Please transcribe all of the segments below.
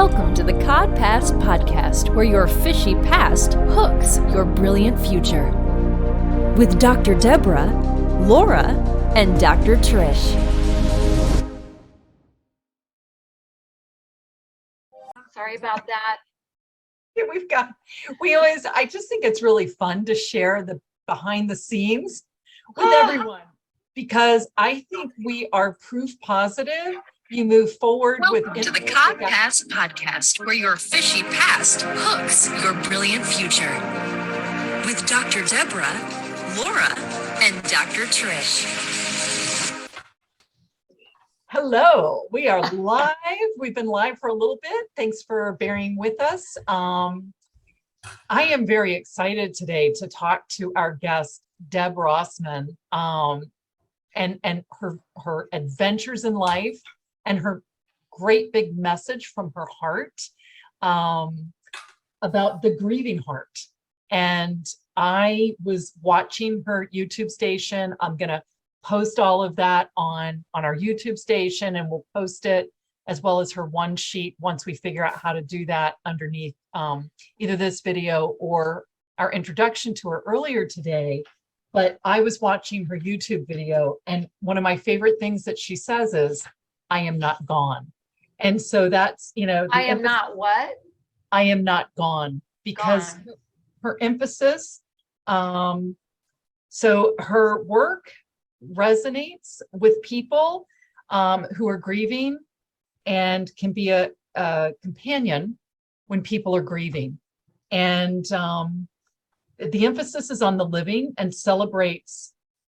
Welcome to the CodPast podcast, where your fishy past hooks your brilliant future. With Dr. Deborah, Laura, and Dr. Trish. Sorry about that. I just think it's really fun to share the behind the scenes with everyone, because I think we are proof positive. You move forward Welcome to the CodPast podcast, where your fishy past hooks your brilliant future. With Dr. Deborah, Laura, and Dr. Trish. Hello, we are live. We've been live for a little bit. Thanks for bearing with us. I am very excited today to talk to our guest, Deb Rossman, and her adventures in life and her great big message from her heart about the Grieving Heart. And I was watching her YouTube station. I'm going to post all of that on our YouTube station, and we'll post it as well as her one sheet once we figure out how to do that underneath either this video or our introduction to her earlier today. But I was watching her YouTube video, and one of my favorite things that she says is, I am not gone. And so that's, I am not what? I am not gone, because her emphasis, so her work resonates with people who are grieving and can be a companion when people are grieving. And the emphasis is on the living and celebrates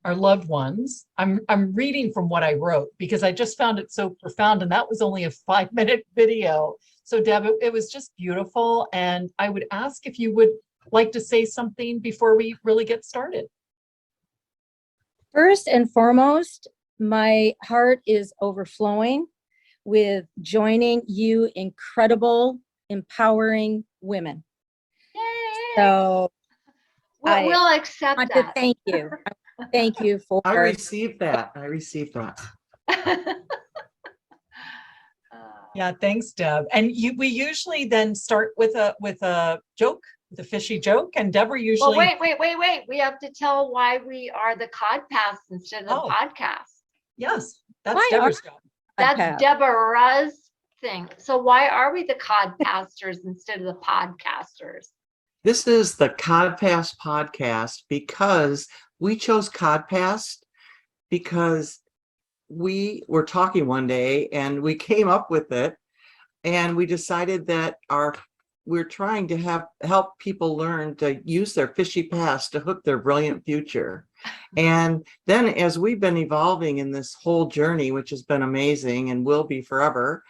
our loved ones. I'm reading from what I wrote because I just found it so profound, and that was only a 5-minute video. So Deb, it was just beautiful. And I would ask if you would like to say something before we really get started. First and foremost, my heart is overflowing with joining you incredible, empowering women. Yay! So we'll accept I want that. to thank you. Thank you for. I received that. Yeah, thanks, Deb. And we usually then start with a joke, the fishy joke, and Deborah usually. Well, wait. We have to tell why we are the CodPast instead of the podcast. Yes, that's Deborah's job. That's Deborah's thing. So why are we the CodPasters instead of the podcasters? This is the CodPast podcast because we chose CodPast because we were talking one day and we came up with it, and we decided that we're trying to help people learn to use their fishy past to hook their brilliant future. And then as we've been evolving in this whole journey, which has been amazing and will be forever,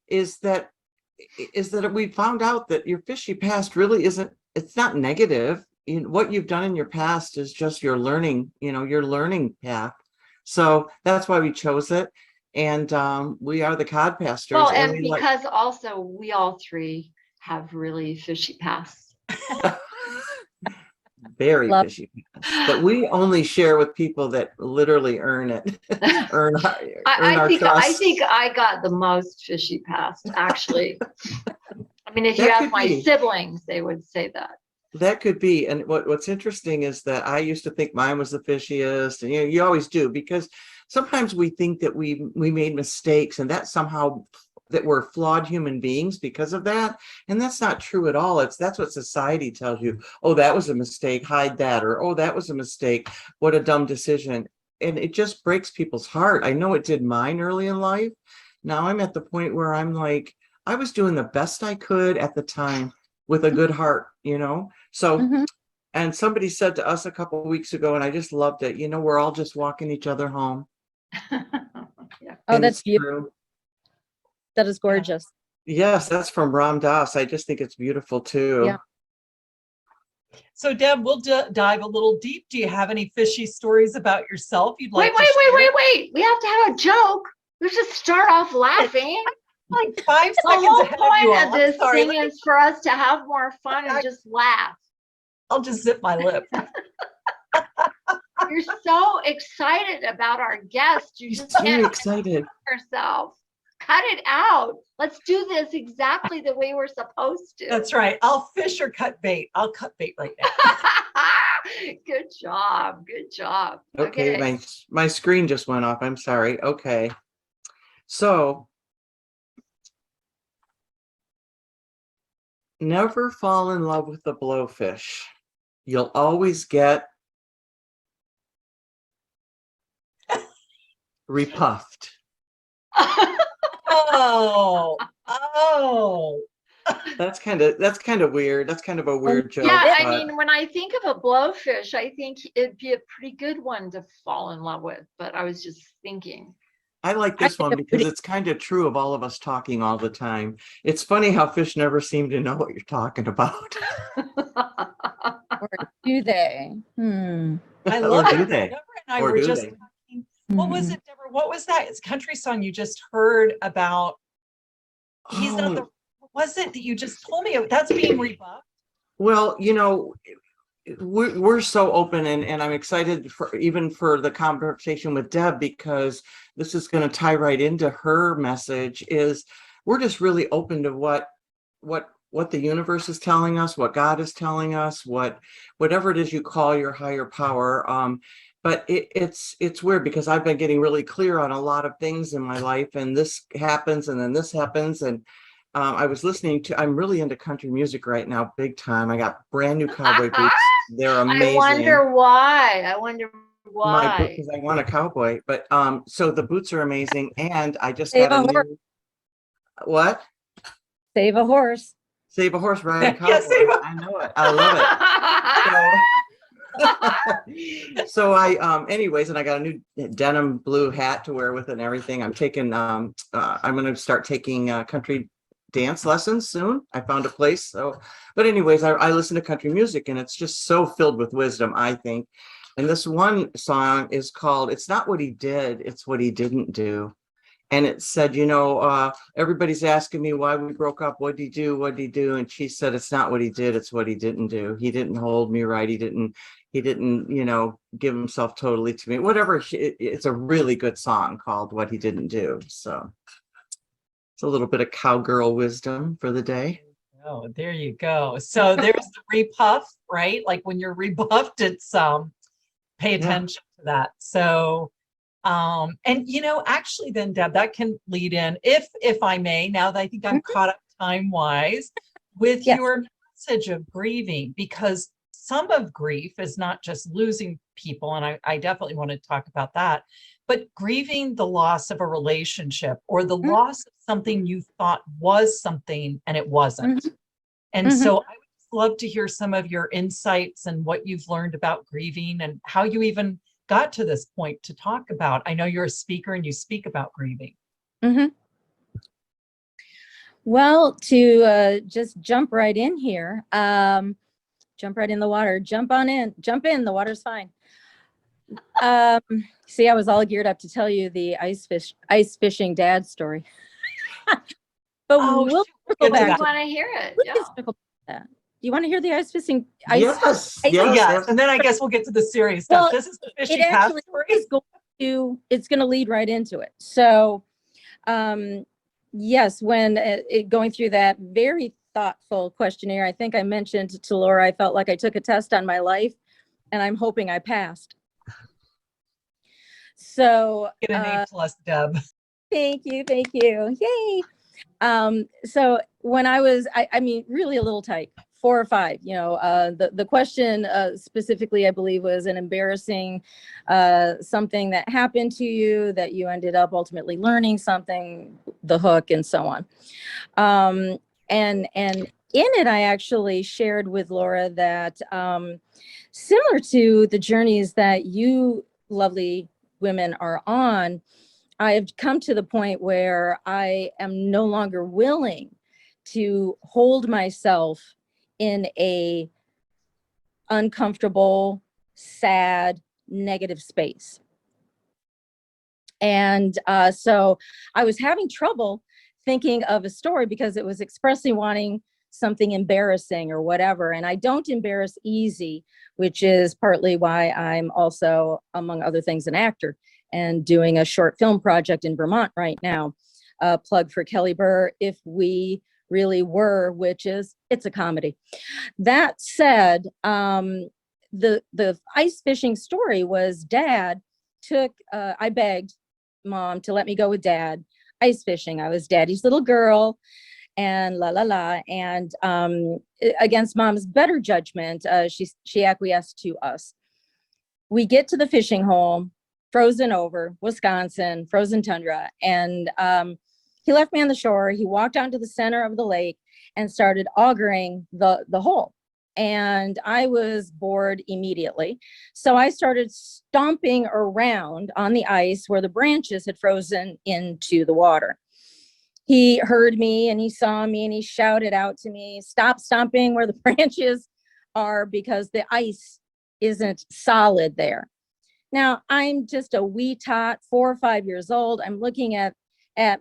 is that we found out that your fishy past really it's not negative. What you've done in your past is just your learning path. So that's why we chose it. And we are the CodPasters. Well, and because also we all three have really fishy pasts. Very fishy past. But we only share with people that literally earn it. I think I got the most fishy past, actually. I mean, if you ask my siblings, they would say that. That could be. And what's interesting is that I used to think mine was the fishiest, and you always do, because sometimes we think that we made mistakes and that somehow that we're flawed human beings because of that. And that's not true at all. That's what society tells you. Oh, that was a mistake, hide that. Or, oh, that was a mistake, what a dumb decision. And it just breaks people's heart. I know it did mine early in life. Now I'm at the point where I'm like, I was doing the best I could at the time with a good heart, So, and somebody said to us a couple of weeks ago, and I just loved it, we're all just walking each other home. Yeah. Oh, that's beautiful. That is gorgeous. Yes, that's from Ram Dass. I just think it's beautiful too. Yeah. So Deb, we'll dive a little deep. Do you have any fishy stories about yourself you'd like to share? Wait. We have to have a joke. We should start off laughing. Like 5 seconds The whole ahead of you point all. of this Sorry, thing is for us to have more fun and just laugh. I'll just zip my lip. You're so excited about our guest. You just Very can't excited. yourself. Cut it out. Let's do this exactly the way we're supposed to. That's right. I'll fish or cut bait. I'll cut bait right now. Good job. Good job. Okay, my screen just went off. I'm sorry. Okay. So never fall in love with the blowfish. You'll always get repuffed. Oh. That's kind of weird. That's kind of a weird joke. Yeah, I but mean, when I think of a blowfish, I think it'd be a pretty good one to fall in love with. But I was just thinking. I like this one because it's kind of true of all of us talking all the time. It's funny how fish never seem to know what you're talking about. Or do they? I Or love do it. they? Deborah and I Or were do just they? talking. What was it, Deborah? What was that? It's a country song you just heard about. He's not the. What was it that you just told me? That's being rebuffed. Well, we're so open, and I'm excited for the conversation with Deb, because this is going to tie right into her message. Is we're just really open to what the universe is telling us, what God is telling us, whatever it is you call your higher power. But it's weird because I've been getting really clear on a lot of things in my life, and this happens and then this happens. And I'm really into country music right now, big time. I got brand new cowboy boots. They're amazing. I wonder why. Because I want a cowboy. But so the boots are amazing, and I just Save got a a horse. new what? Save a horse. Save a horse, ride a cowboy. Yeah, save a- I know it. I love it. So I anyways, and I got a new denim blue hat to wear with it and everything. I'm going to start taking country dance lessons soon. I found a place. So, but anyways, I listen to country music, and it's just so filled with wisdom, I think. And this one song is called "It's Not What He Did, It's What He Didn't Do." And it said, everybody's asking me why we broke up. What'd he do? What'd he do? And she said, it's not what he did, it's what he didn't do. He didn't hold me right. He didn't, give himself totally to me. Whatever. It's a really good song called What He Didn't Do. So it's a little bit of cowgirl wisdom for the day. Oh, there you go. So there's the repuff, right? Like when you're rebuffed, it's pay attention to that. So and actually then, Deb, that can lead in, if I may, now that I think I'm caught up time-wise, with Yes. your message of grieving, because some of grief is not just losing people, and I definitely want to talk about that, but grieving the loss of a relationship or the loss of something you thought was something and it wasn't. And so I would just love to hear some of your insights and what you've learned about grieving and how you even got to this point to talk about. I know you're a speaker and you speak about grieving. Well, to just jump right in here, jump right in the water, jump in, the water's fine. See, I was all geared up to tell you the ice fishing dad story. But we'll get go to I back. want to hear it. We Yeah. can circle back to that. You want to hear the ice fishing? Yes. And then I guess we'll get to the serious stuff. Well, This is the fishy it past actually story. it's going to lead right into it. So, yes, when going through that very thoughtful questionnaire, I think I mentioned to Laura, I felt like I took a test on my life, and I'm hoping I passed. So, Get an A+, Deb. Thank you. Yay. So when I was, I mean, really a little tight, 4 or 5, the question specifically, I believe, was an embarrassing something that happened to you that you ended up ultimately learning something, the hook, and so on. And in it, I actually shared with Laura that similar to the journeys that you lovely women are on, I have come to the point where I am no longer willing to hold myself in a uncomfortable, sad, negative space. And so I was having trouble thinking of a story because it was expressly wanting something embarrassing or whatever. And I don't embarrass easy, which is partly why I'm also, among other things, an actor and doing a short film project in Vermont right now plug for Kelly Burr, If We Really Were, which is, it's a comedy. That said, the ice fishing story was Dad took, I begged Mom to let me go with Dad ice fishing. I was Daddy's little girl and and against Mom's better judgment, she acquiesced to us. We get to the fishing hole, frozen over, Wisconsin, frozen tundra, and he left me on the shore. He walked out to the center of the lake and started augering the hole. And I was bored immediately. So I started stomping around on the ice where the branches had frozen into the water. He heard me and he saw me and he shouted out to me, stop stomping where the branches are because the ice isn't solid there. Now, I'm just a wee tot, 4 or 5 years old. I'm looking at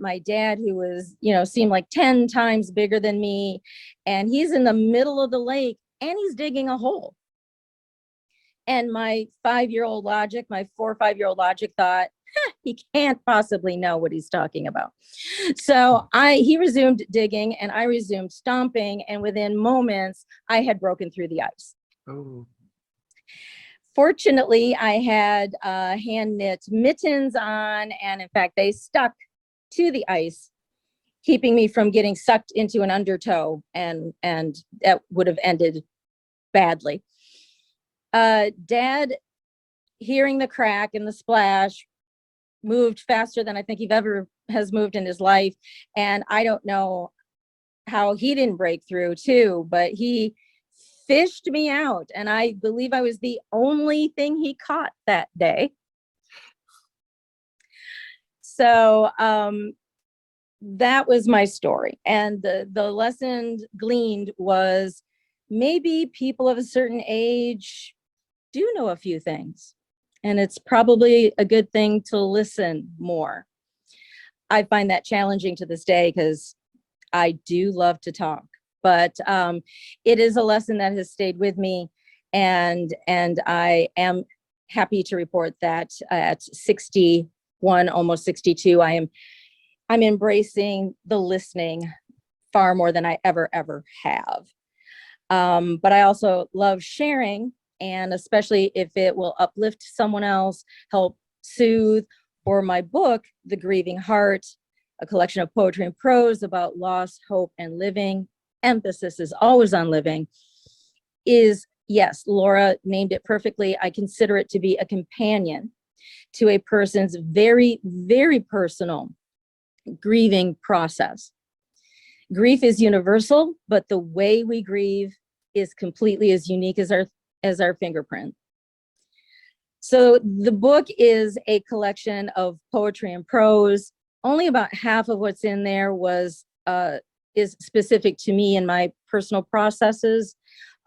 my dad, who was, seemed like 10 times bigger than me. And he's in the middle of the lake and he's digging a hole. And my 5-year-old logic, my 4 or 5-year-old logic thought, he can't possibly know what he's talking about. So he resumed digging and I resumed stomping. And within moments, I had broken through the ice. Oh. Fortunately, I had hand knit mittens on, and in fact, they stuck to the ice, keeping me from getting sucked into an undertow, and that would have ended badly. Dad, hearing the crack and the splash, moved faster than I think he ever has moved in his life, and I don't know how he didn't break through too, but he fished me out, and I believe I was the only thing he caught that day. So that was my story, and the lesson gleaned was maybe people of a certain age do know a few things, and it's probably a good thing to listen more. I find that challenging to this day because I do love to talk. But it is a lesson that has stayed with me, and I am happy to report that at 61, almost 62, I'm embracing the listening far more than I ever have. But I also love sharing, and especially if it will uplift someone else, help soothe, or my book, The Grieving Heart, a collection of poetry and prose about loss, hope, and living. Emphasis is always on living, is, yes, Laura named it perfectly. I consider it to be a companion to a person's very, very personal grieving process. Grief is universal, but the way we grieve is completely as unique as our fingerprint. So the book is a collection of poetry and prose. Only about half of what's in there is specific to me and my personal processes.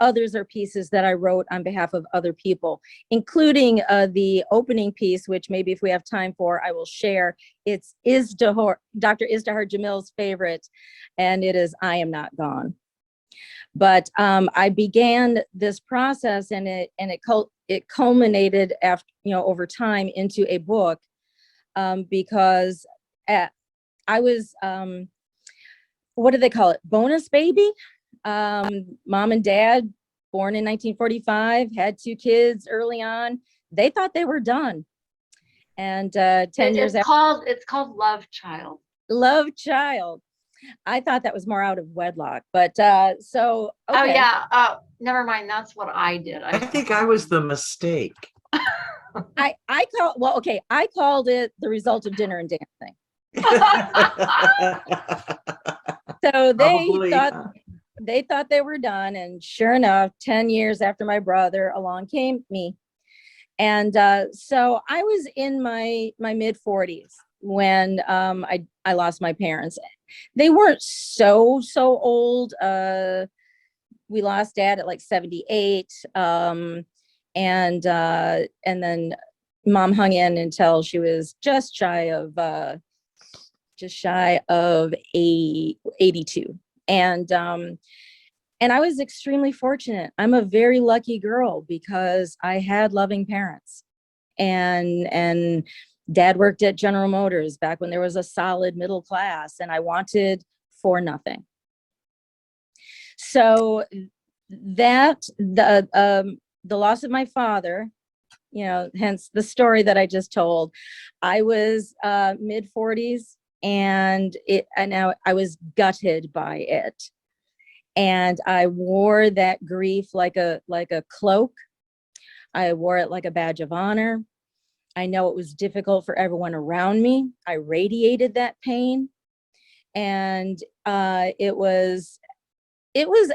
Others are pieces that I wrote on behalf of other people, including the opening piece, which maybe if we have time for, I will share. It's Dr. Izdihar Jamil's favorite, and it is I Am Not Gone. But I began this process, and it culminated after, over time into a book, because I was, what do they call it? Bonus baby. Mom and dad, born in 1945, had 2 kids early on. They thought they were done. And 10 years after. It's called Love Child. Love Child. I thought that was more out of wedlock, but so. Okay. Oh yeah. Never mind. That's what I did. I think I was the mistake. I called it The Result of Dinner and Dancing. So they thought they were done, and sure enough, 10 years after my brother, along came me. And so I was in my mid 40s when I lost my parents. They weren't so old. We lost Dad at like 78, and then Mom hung in until she was just shy of 82. And I was extremely fortunate. I'm a very lucky girl because I had loving parents, and Dad worked at General Motors back when there was a solid middle class, and I wanted for nothing. So that the loss of my father, hence the story that I just told. I was mid 40s, and I was gutted by it, and I wore that grief like a cloak. I wore it like a badge of honor. I know it was difficult for everyone around me. I radiated that pain, and it was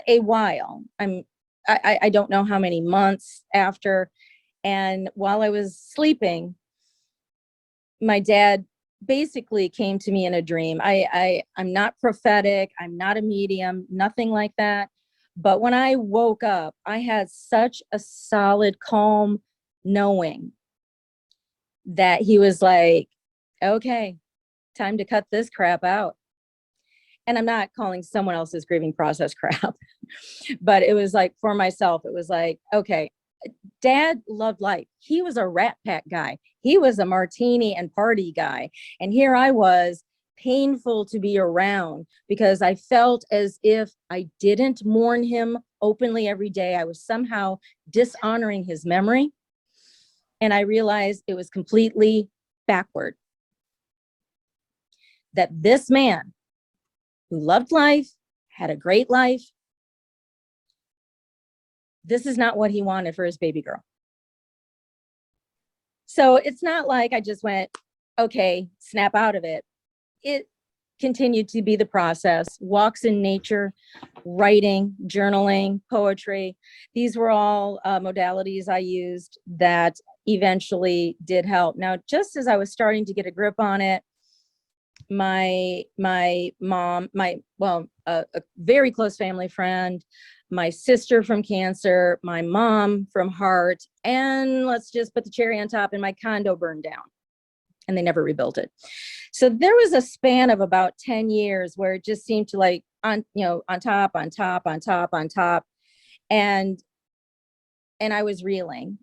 a while. I don't know how many months after. And while I was sleeping, my dad basically came to me in a dream. I'm not prophetic. I'm not a medium, nothing like that. But when I woke up, I had such a solid, calm knowing that he was like, okay, time to cut this crap out. And I'm not calling someone else's grieving process crap, but it was like, for myself, it was like, okay, Dad loved life. He was a Rat Pack guy. He was a martini and party guy. And here I was, painful to be around, because I felt as if I didn't mourn him openly every day. I was somehow dishonoring his memory. And I realized it was completely backward. That this man who loved life, had a great life, this is not what he wanted for his baby girl. So it's not like I just went, okay, snap out of it. It continued to be the process. Walks in nature, writing, journaling, poetry. These were all modalities I used that eventually did help. Now, just as I was starting to get a grip on it, my mom, a very close family friend, my sister from cancer, my mom from heart, and let's just put the cherry on top, and my condo burned down, and they never rebuilt it. So there was a span of about 10 years where it just seemed to like on top. And I was reeling.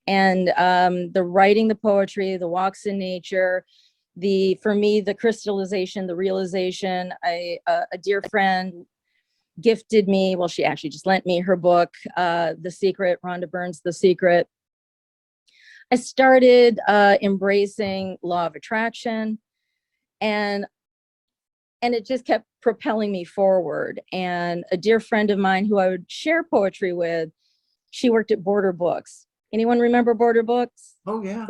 And the writing, the poetry, the walks in nature, for me, the crystallization, the realization, a dear friend gifted me, well, she actually just lent me her book, The Secret, Rhonda Byrne's The Secret. I started embracing law of attraction, and it just kept propelling me forward. And a dear friend of mine who I would share poetry with, she worked at Border Books. Anyone remember Border Books? Oh, yeah.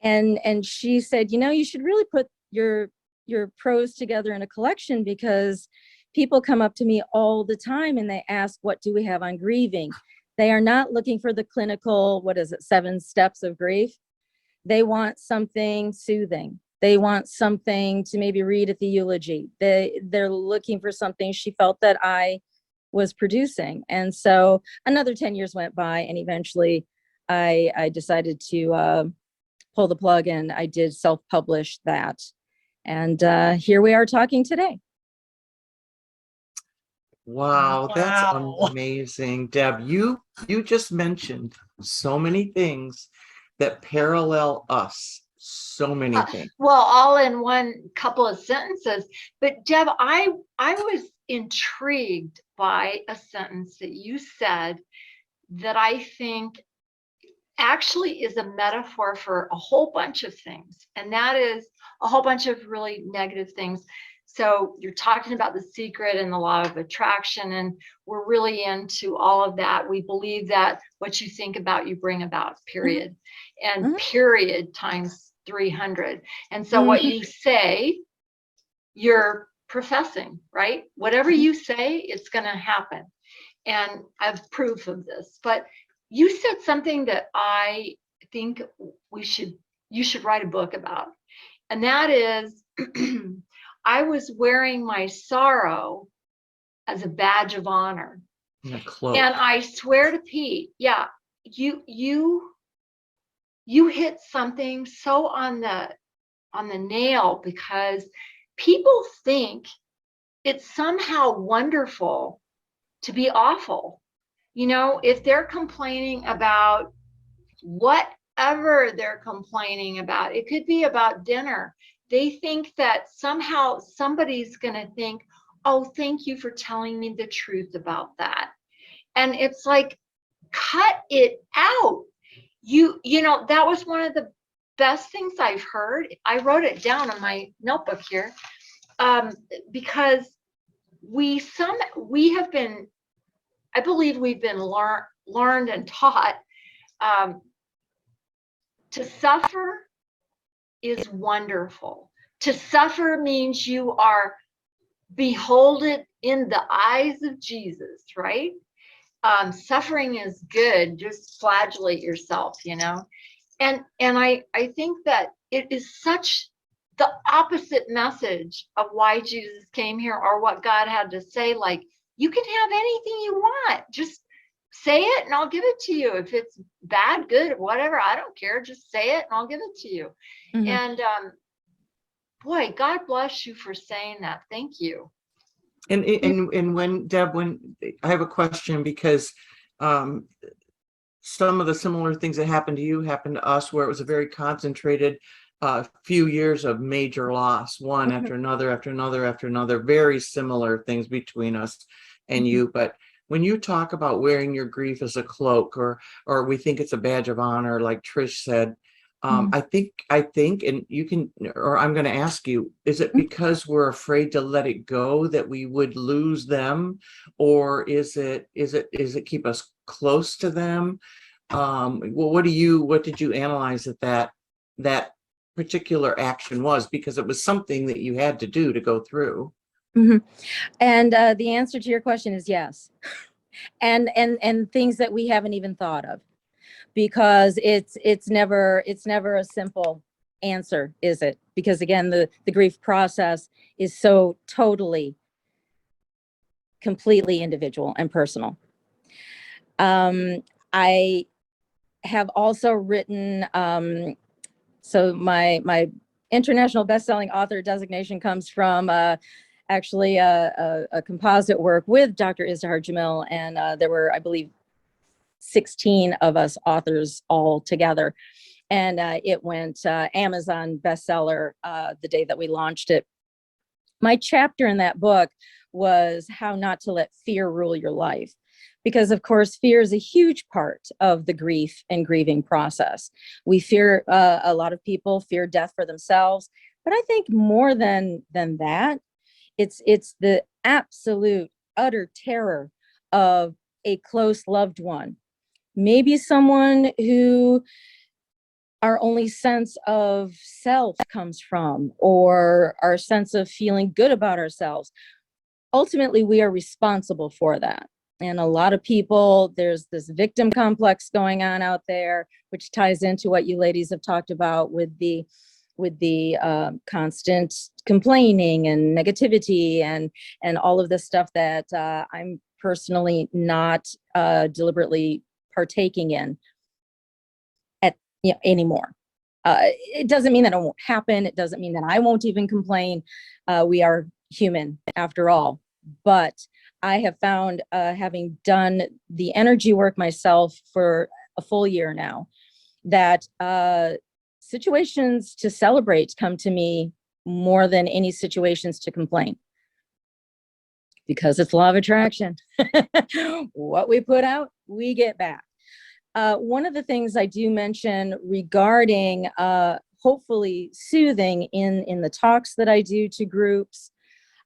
And she said, you should really put your prose together in a collection, because people come up to me all the time and they ask, what do we have on grieving? They are not looking for the clinical, 7 steps of grief. They want something soothing. They want something to maybe read at the eulogy. They're looking for something she felt that I was producing. And so another 10 years went by, and eventually I decided to pull the plug, and I did self-publish that. And here we are talking today. Wow, that's Wow. amazing. Deb, you just mentioned so many things that parallel us. So many things. Well, all in one couple of sentences. But Deb, I was intrigued by a sentence that you said that I think actually is a metaphor for a whole bunch of things. And that is a whole bunch of really negative things. So you're talking about the secret and the law of attraction, and we're really into all of that. We believe that what you think about, you bring about, period. And period times 300. And so what you say, you're professing, right? Whatever you say, it's going to happen. And I have proof of this. But you said something that I think you should write a book about. And that is, I was wearing my sorrow as a badge of honor. A cloak. And I swear to Pete, yeah, you hit something so on the nail, because people think it's somehow wonderful to be awful. If they're complaining about what whatever they're complaining about. It could be about dinner. They think that somehow somebody's going to think, oh, thank you for telling me the truth about that. And it's like, cut it out. You know, that was one of the best things I've heard. I wrote it down in my notebook here, because we have been, I believe we've been learned and taught, to suffer is wonderful. To suffer means you are beholden in the eyes of Jesus, right? Suffering is good. Just flagellate yourself, you know. And I think that it is such the opposite message of why Jesus came here, or what God had to say. Like, you can have anything you want. Just say it and I'll give it to you. If it's bad, good, whatever, I don't care. Just say it and I'll give it to you. Mhm. And boy, God bless you for saying that. Thank you. And when Deb, when I have a question, because some of the similar things that happened to you happened to us, where it was a very concentrated few years of major loss, one after another, after another, after another, very similar things between us and you. But when you talk about wearing your grief as a cloak, or we think it's a badge of honor, like Trish said, I think, and you can, or I'm going to ask you, is it because we're afraid to let it go that we would lose them, or is it keep us close to them? Well, what did you analyze that particular action was, because it was something that you had to do to go through? Mhm. And the answer to your question is yes. And things that we haven't even thought of, because it's never a simple answer, is it? Because again, the grief process is so totally, completely individual and personal. I have also written, so my international best-selling author designation comes from actually a composite work with Dr. Izdihar Jamil, and there were, I believe, 16 of us authors all together, and it went Amazon bestseller the day that we launched it. My chapter in that book was how not to let fear rule your life, because of course fear is a huge part of the grief and grieving process. We fear, a lot of people fear death for themselves, but I think more than that, it's the absolute utter terror of a close loved one, maybe someone who our only sense of self comes from, or our sense of feeling good about ourselves. Ultimately, we are responsible for that. And a lot of people, there's this victim complex going on out there, which ties into what you ladies have talked about with the constant complaining and negativity and all of this stuff that I'm personally not deliberately partaking in anymore. It doesn't mean that it won't happen. It doesn't mean that I won't even complain. We are human after all. But I have found, having done the energy work myself for a full year now, that situations to celebrate come to me more than any situations to complain, because it's law of attraction. What we put out, we get back. One of the things I do mention regarding hopefully soothing in the talks that I do to groups,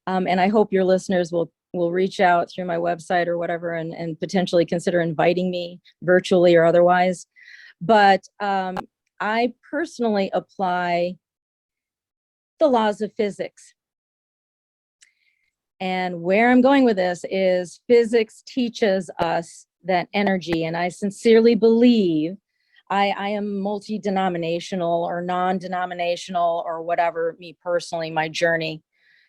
and I hope your listeners will reach out through my website or whatever, and potentially consider inviting me virtually or otherwise. But I personally apply the laws of physics. And where I'm going with this is, physics teaches us that energy, and I sincerely believe, I am multi-denominational or non-denominational or whatever. Me personally, my journey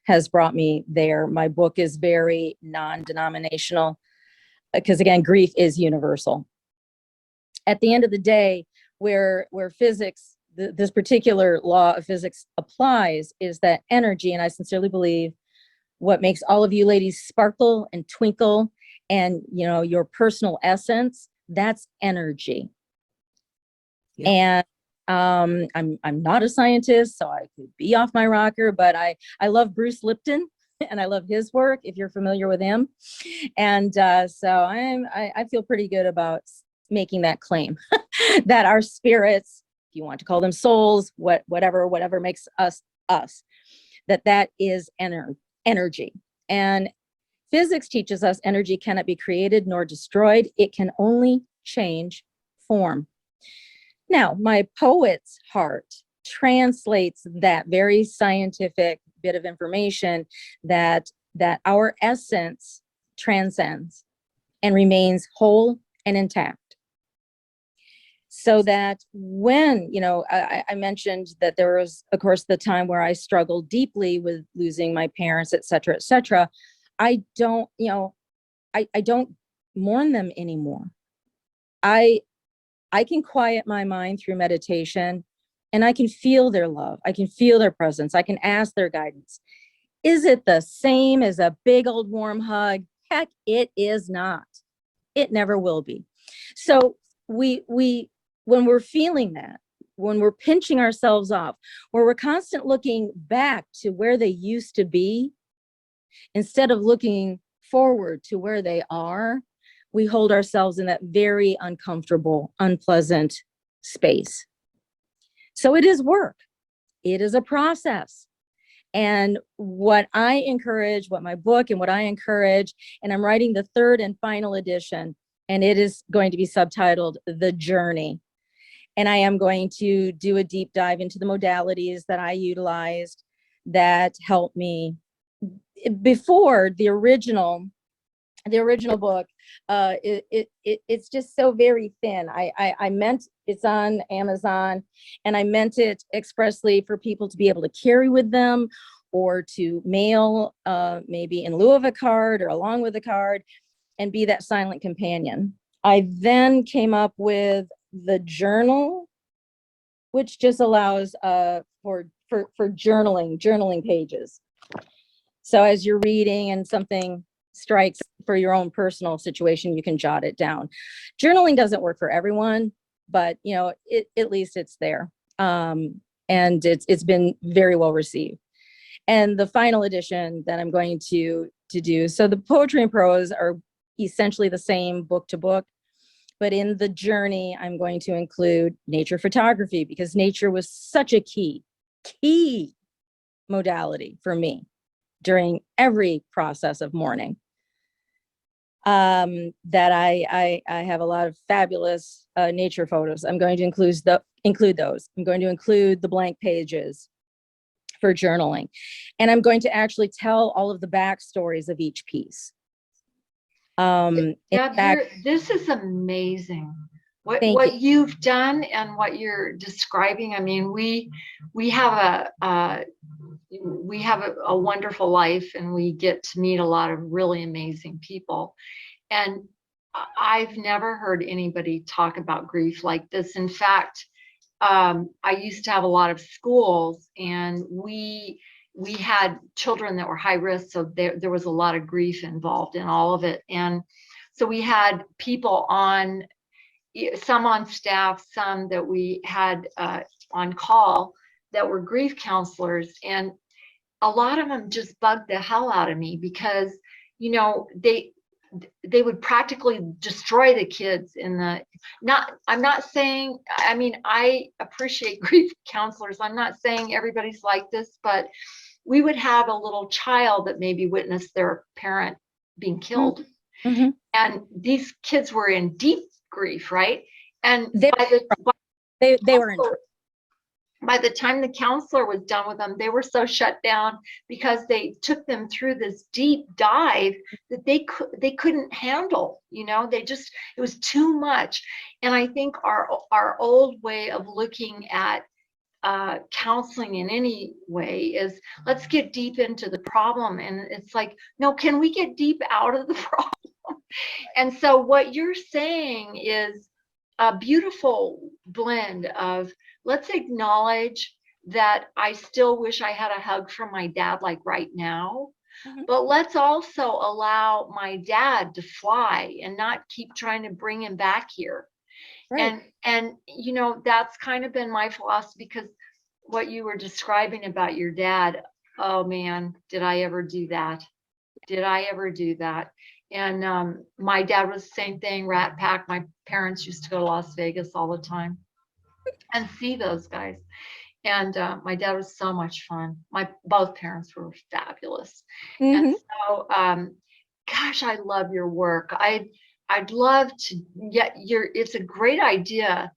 has brought me there. My book is very non-denominational, because again, grief is universal. At the end of the day, where physics, this particular law of physics applies, is that energy, and I sincerely believe what makes all of you ladies sparkle and twinkle and, you know, your personal essence, that's energy. Yeah. And I'm not a scientist, so I could be off my rocker, but I love Bruce Lipton and I love his work, if you're familiar with him. And so I feel pretty good about making that claim that our spirits, if you want to call them souls, whatever makes us us, that is energy. And physics teaches us energy cannot be created nor destroyed. It can only change form. Now, my poet's heart translates that very scientific bit of information that our essence transcends and remains whole and intact. So that when, I mentioned that there was, of course, the time where I struggled deeply with losing my parents, et cetera, et cetera. I don't mourn them anymore. I can quiet my mind through meditation, and I can feel their love. I can feel their presence. I can ask their guidance. Is it the same as a big old warm hug? Heck, it is not. It never will be. So we when we're feeling that, when we're pinching ourselves off, where we're constant looking back to where they used to be, instead of looking forward to where they are, we hold ourselves in that very uncomfortable, unpleasant space. So it is work. It is a process. And what I encourage, what my book and what I encourage, and I'm writing the third and final edition, and it is going to be subtitled The Journey. And I am going to do a deep dive into the modalities that I utilized that helped me. Before the original book, it's just so very thin. I meant, it's on Amazon, and I meant it expressly for people to be able to carry with them, or to mail, maybe in lieu of a card or along with a card, and be that silent companion. I then came up with the journal, which just allows for journaling pages. So as you're reading and something strikes for your own personal situation, you can jot it down. Journaling doesn't work for everyone, but at least it's there. And it's been very well received. And the final edition that I'm going to do, so the poetry and prose are essentially the same book to book, but in the journey, I'm going to include nature photography, because nature was such a key modality for me during every process of mourning. That I have a lot of fabulous nature photos. I'm going to include those. I'm going to include the blank pages for journaling. And I'm going to actually tell all of the backstories of each piece. This is amazing. What you've done and what you're describing. I mean, we have a wonderful life, and we get to meet a lot of really amazing people. And I've never heard anybody talk about grief like this. In fact, I used to have a lot of schools, and we had children that were high risk, so there was a lot of grief involved in all of it. And so we had people on, some on staff, some that we had on call that were grief counselors, and a lot of them just bugged the hell out of me, because they would practically destroy the kids in the, I'm not saying, I mean, I appreciate grief counselors. I'm not saying everybody's like this, but we would have a little child that maybe witnessed their parent being killed. Mm-hmm. And these kids were in deep grief, right? And they were in. By the time the counselor was done with them, they were so shut down, because they took them through this deep dive that they couldn't handle. It was too much. And I think our old way of looking at counseling in any way is, let's get deep into the problem. And it's like, no, can we get deep out of the problem? And so what you're saying is a beautiful blend of, let's acknowledge that I still wish I had a hug from my dad, like right now. Mm-hmm. But let's also allow my dad to fly and not keep trying to bring him back here. And that's kind of been my philosophy, because what you were describing about your dad, oh man, did I ever do that? Did I ever do that? And my dad was the same thing, Rat Pack. My parents used to go to Las Vegas all the time and see those guys. And my dad was so much fun. Both parents were fabulous. Mhm. And so, gosh, I love your work. I'd love to. Yeah, it's a great idea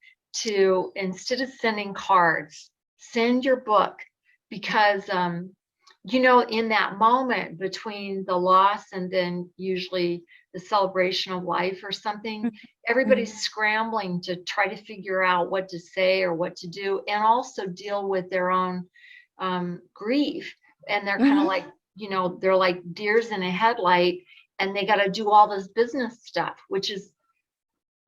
to, instead of sending cards, send your book, because in that moment between the loss and then usually the celebration of life or something, everybody's scrambling to try to figure out what to say or what to do, and also deal with their own grief. And they're kind of like, they're like deers in a headlight, and they got to do all this business stuff, which is,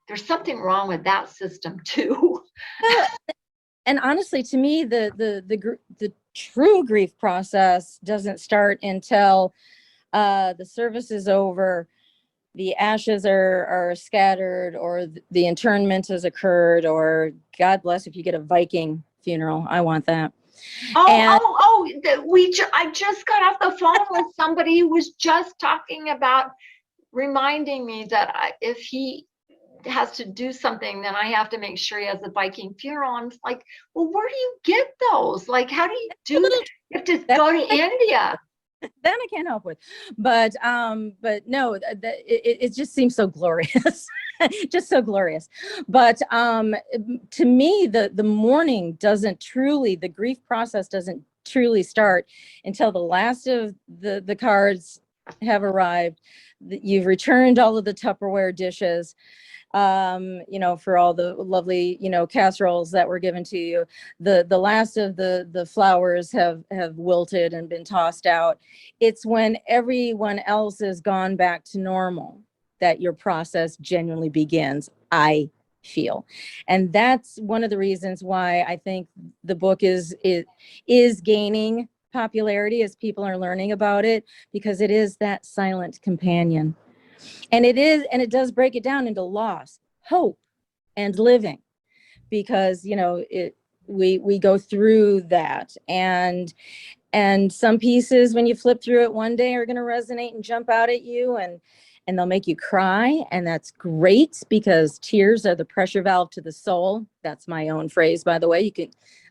there's something wrong with that system too. And honestly, to me, the true grief process doesn't start until the service is over, the ashes are scattered, or the internment has occurred, or God bless if you get a Viking funeral. I want that. I just got off the phone with somebody who was just talking about reminding me that if he has to do something, then I have to make sure he has a Viking funeral. I'm like, well, where do you get those? Like, how do you do that? You have to go to India. That I can't help with, but no, it just seems so glorious, just so glorious. But to me, the mourning doesn't truly, the grief process doesn't truly start until the last of the cards have arrived. You've returned all of the Tupperware dishes, for all the lovely, casseroles that were given to you. The last of the flowers have wilted and been tossed out. It's when everyone else has gone back to normal that your process genuinely begins, I feel. And that's one of the reasons why I think the book is gaining popularity as people are learning about it, because it is that silent companion. And it does break it down into loss, hope, and living, because, we go through that. And some pieces, when you flip through it one day, are going to resonate and jump out at you, and they'll make you cry. And that's great, because tears are the pressure valve to the soul. That's my own phrase, by the way.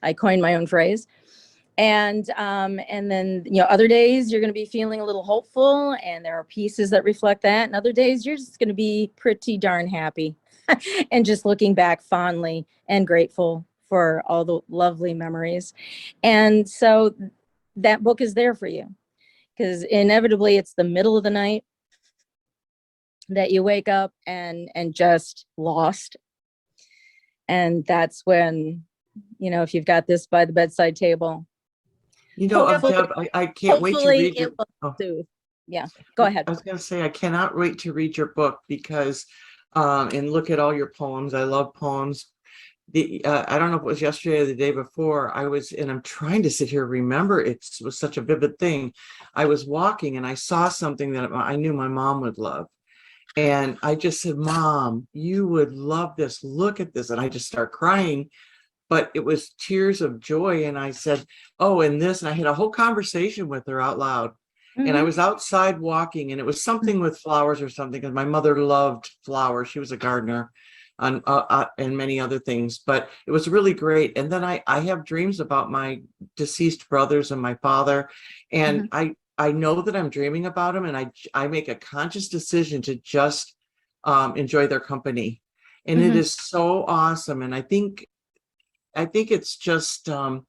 I coined my own phrase. And then, other days you're going to be feeling a little hopeful, and there are pieces that reflect that. And other days you're just going to be pretty darn happy and just looking back fondly and grateful for all the lovely memories. And so that book is there for you, because inevitably it's the middle of the night that you wake up and just lost. And that's when, if you've got this by the bedside table, Deb, I can't wait to read your book. Yeah, go ahead. I was going to say, I cannot wait to read your book, because and look at all your poems. I love poems. I don't know if it was yesterday or the day before, and I'm trying to sit here and remember, it was such a vivid thing. I was walking and I saw something that I knew my mom would love. And I just said, Mom, you would love this. Look at this. And I just start crying. But it was tears of joy. And I said, oh, and this, and I had a whole conversation with her out loud. And I was outside walking, and it was something with flowers or something, because my mother loved flowers. She was a gardener and many other things, but it was really great. And then I have dreams about my deceased brothers and my father. And I know that I'm dreaming about them, and I make a conscious decision to just enjoy their company. And it is so awesome. And I think it's just, of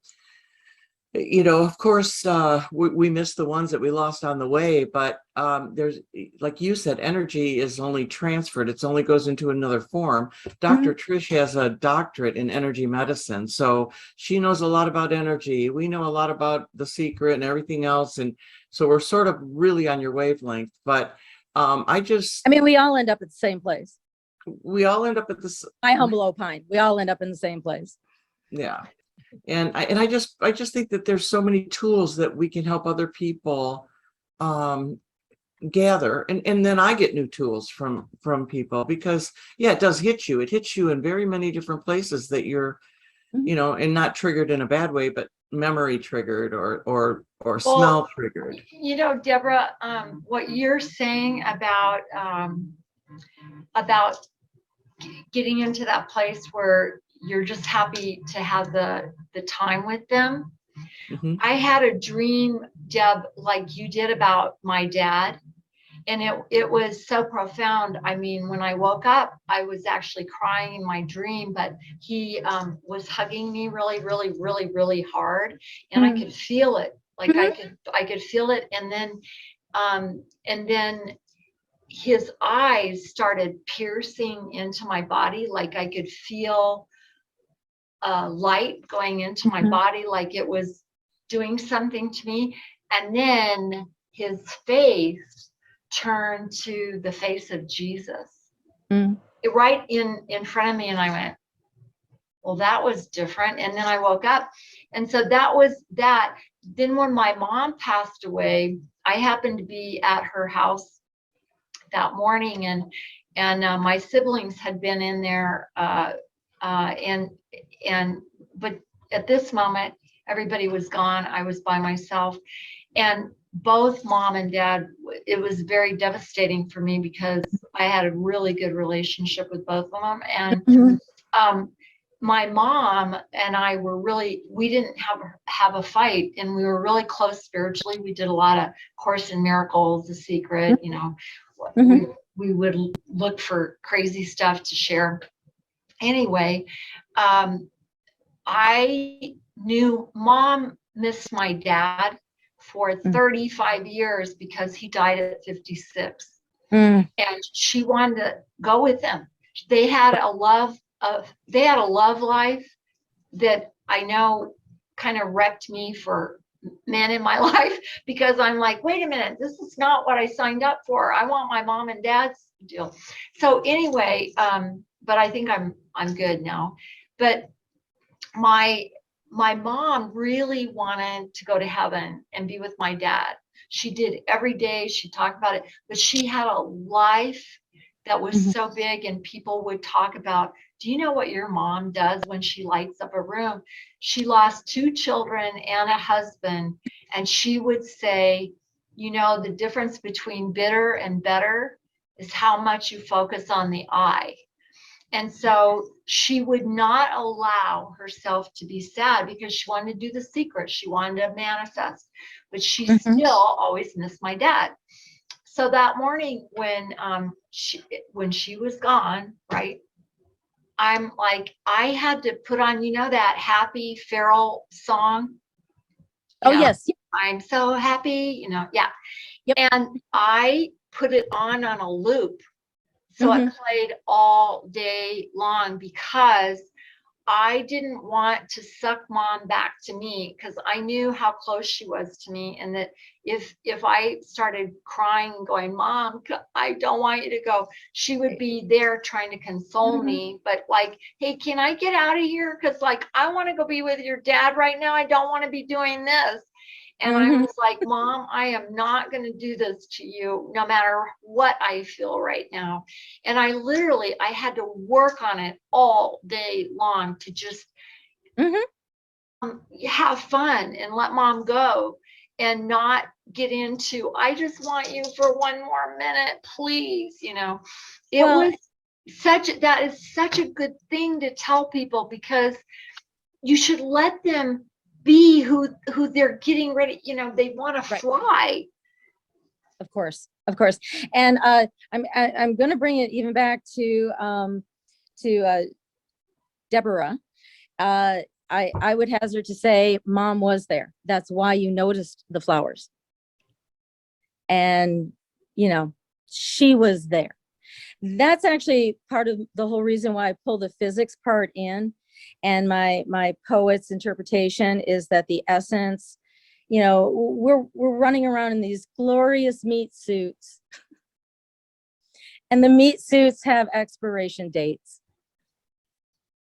course, we miss the ones that we lost on the way, but there's, like you said, energy is only transferred. It only goes into another form. Dr. Trish has a doctorate in energy medicine, so she knows a lot about energy. We know a lot about The Secret and everything else. And so we're sort of really on your wavelength, but we all end up at the same place. We all end up at this. I humble opine. We all end up in the same place. Yeah. And I just think that there's so many tools that we can help other people gather, and then I get new tools from people, because yeah, it does hit you. It hits you in very many different places that you're, Mhm. and not triggered in a bad way, but memory triggered or Well, smell triggered. Deborah, what you're saying about getting into that place where you're just happy to have the time with them. Mhm. I had a dream, Deb, like you did, about my dad. And it was so profound. I mean, when I woke up, I was actually crying in my dream, but he was hugging me really, really, really, really hard. And I could feel it. Like I could feel it. And then his eyes started piercing into my body. Like I could feel light going into my body, like it was doing something to me. And then his face turned to the face of Jesus, right in front of me. And I went, well, that was different. And then I woke up. And so that was that. Then when my mom passed away, I happened to be at her house that morning, and my siblings had been in there, but at this moment everybody was gone. I was by myself, and both mom and dad, it was very devastating for me because I had a really good relationship with both of them. And my mom and I we didn't have a fight, and we were really close spiritually. We did a lot of Course in Miracles, The Secret, we would look for crazy stuff to share. Anyway, I knew mom missed my dad for 35 years because he died at 56. And she wanted to go with him. They had a love life that I know kind of wrecked me for men in my life, because I'm like, wait a minute, this is not what I signed up for. I want my mom and dad's deal. So anyway, but I think I'm good now. But my mom really wanted to go to heaven and be with my dad. She did every day. She talked about it, but she had a life that was so big, and people would talk about, do you know what your mom does when she lights up a room? She lost 2 children and a husband, and she would say, the difference between bitter and better is how much you focus on the I. And so she would not allow herself to be sad because she wanted to do The Secret. She wanted to manifest, but she still always missed my dad. So that morning when she was gone, right, I'm like, I had to put on, that happy feral song. Oh, yes. I'm so happy, yeah. Yep. And I put it on a loop. So it played all day long because I didn't want to suck mom back to me, because I knew how close she was to me, and that if I started crying and going, Mom, I don't want you to go, she would be there trying to console me, but like, hey, can I get out of here? Because like, I want to go be with your dad right now. I don't want to be doing this. And I was like, Mom, I am not going to do this to you, no matter what I feel right now. And I had to work on it all day long to just have fun and let mom go, and not get into, I just want you for one more minute, please. That is such a good thing to tell people, because you should let them be who they're getting ready. They want to fly. Of course. And I'm going to bring it even back to Deborah. I would hazard to say mom was there. That's why you noticed the flowers. And, she was there. That's actually part of the whole reason why I pull the physics part in. And my poet's interpretation is that the essence, we're running around in these glorious meat suits, and the meat suits have expiration dates,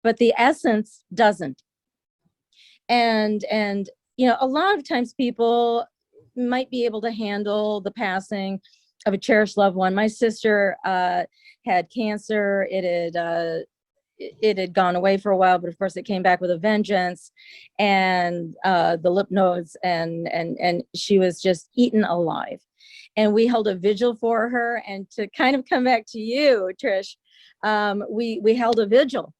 but the essence doesn't. And a lot of times people might be able to handle the passing of a cherished loved one. My sister had cancer. It had gone away for a while, but of course it came back with a vengeance, and the lymph nodes, and she was just eaten alive. And we held a vigil for her. And to kind of come back to you, Trish, we held a vigil,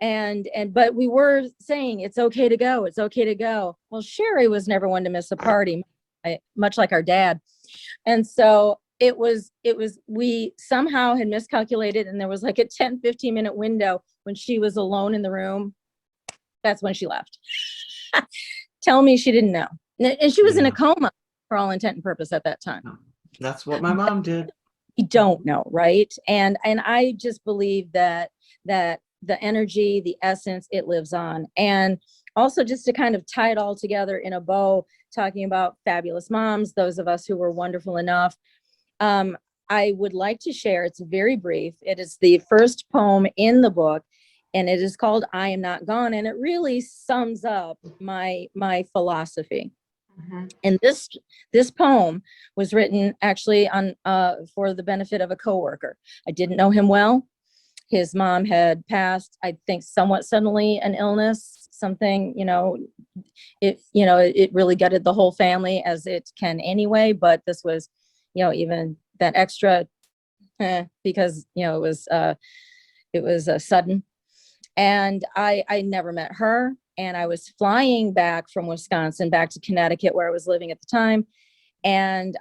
but we were saying it's okay to go. It's okay to go. Well, Sherry was never one to miss a party, much like our dad. And so we somehow had miscalculated, and there was like a 10-15 minute window when she was alone in the room. That's when she left. Tell me she didn't know. And she was in a coma for all intent and purpose at that time. That's what my mom did. You don't know, right? And I just believe that the energy, the essence, it lives on. And also, just to kind of tie it all together in a bow, talking about fabulous moms, those of us who were wonderful enough, I would like to share, it's very brief. It is the first poem in the book, and it is called I Am Not Gone. And it really sums up my philosophy. Mhm. And this poem was written actually on for the benefit of a coworker. I didn't know him well. His mom had passed, I think, somewhat suddenly, an illness, something, it really gutted the whole family, as it can anyway. But this was, even that extra, because, it was sudden. And I never met her. And I was flying back from Wisconsin back to Connecticut, where I was living at the time. And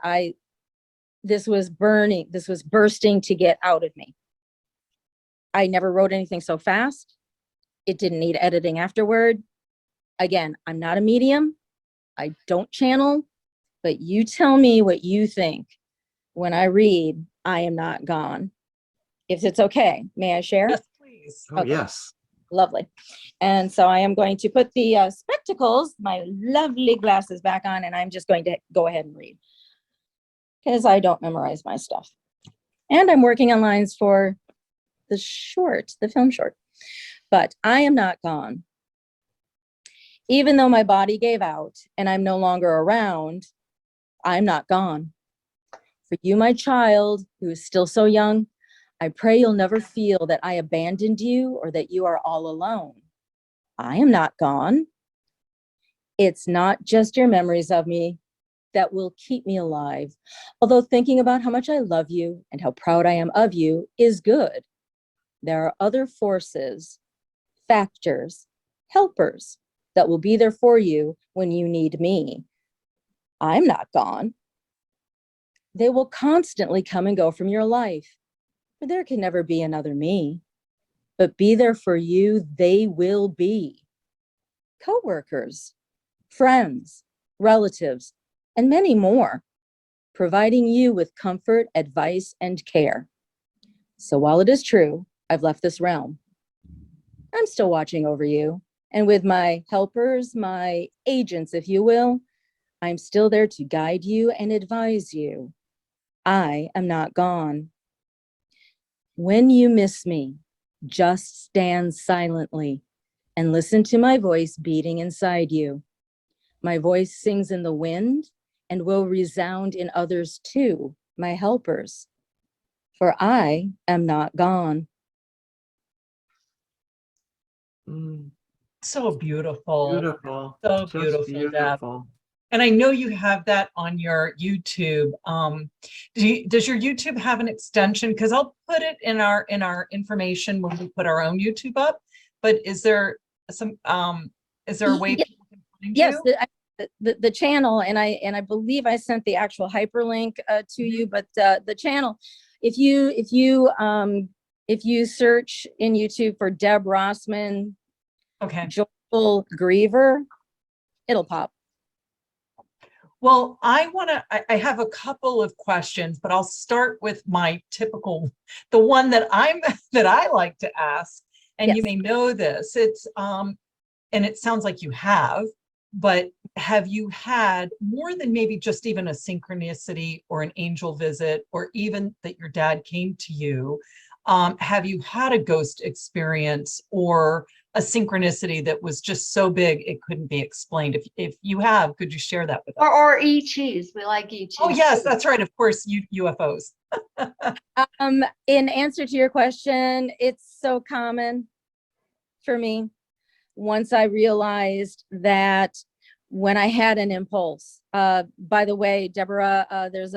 this was bursting to get out of me. I never wrote anything so fast. It didn't need editing afterward. Again, I'm not a medium. I don't channel, but you tell me what you think when I read I Am Not Gone. If it's okay, may I share? Yes, please. Oh, Okay. yes. Lovely. And so I am going to put the spectacles, my lovely glasses, back on, and I'm just going to go ahead and read, because I don't memorize my stuff. And I'm working on lines for the film short. But I am not gone. Even though my body gave out and I'm no longer around, I'm not gone. For you, my child, who is still so young, I pray you'll never feel that I abandoned you or that you are all alone. I am not gone. It's not just your memories of me that will keep me alive, although thinking about how much I love you and how proud I am of you is good. There are other forces, factors, helpers that will be there for you when you need me. I'm not gone. They will constantly come and go from your life, for there can never be another me. But be there for you, they will be. Coworkers, friends, relatives, and many more, providing you with comfort, advice, and care. So while it is true, I've left this realm, I'm still watching over you. And with my helpers, my agents, if you will, I'm still there to guide you and advise you. I am not gone. When you miss me, just stand silently and listen to my voice beating inside you. My voice sings in the wind and will resound in others too, my helpers. For I am not gone. Mm, So beautiful. beautiful. So Just beautiful, Deb. beautiful. And I know you have that on your YouTube. Does your YouTube have an extension? Because I'll put it in our information when we put our own YouTube up. But is there a way people can find Yes, you? the channel, and I believe I sent the actual hyperlink to you, but the channel, if you search in YouTube for Deb Rossman, Okay. Joyful Griever, it'll pop. Well, I have a couple of questions, but I'll start with my typical, the one that I like to ask, and Yes. you may know this. It's and it sounds like you have, but have you had more than maybe just even a synchronicity or an angel visit, or even that your dad came to you? Have you had a ghost experience or a synchronicity that was just so big it couldn't be explained? If you have, could you share that with us? Or ETs. We like ETs. Oh yes, that's right. Of course, UFOs. In answer to your question, it's so common for me. Once I realized that when I had an impulse, by the way, Deborah, there's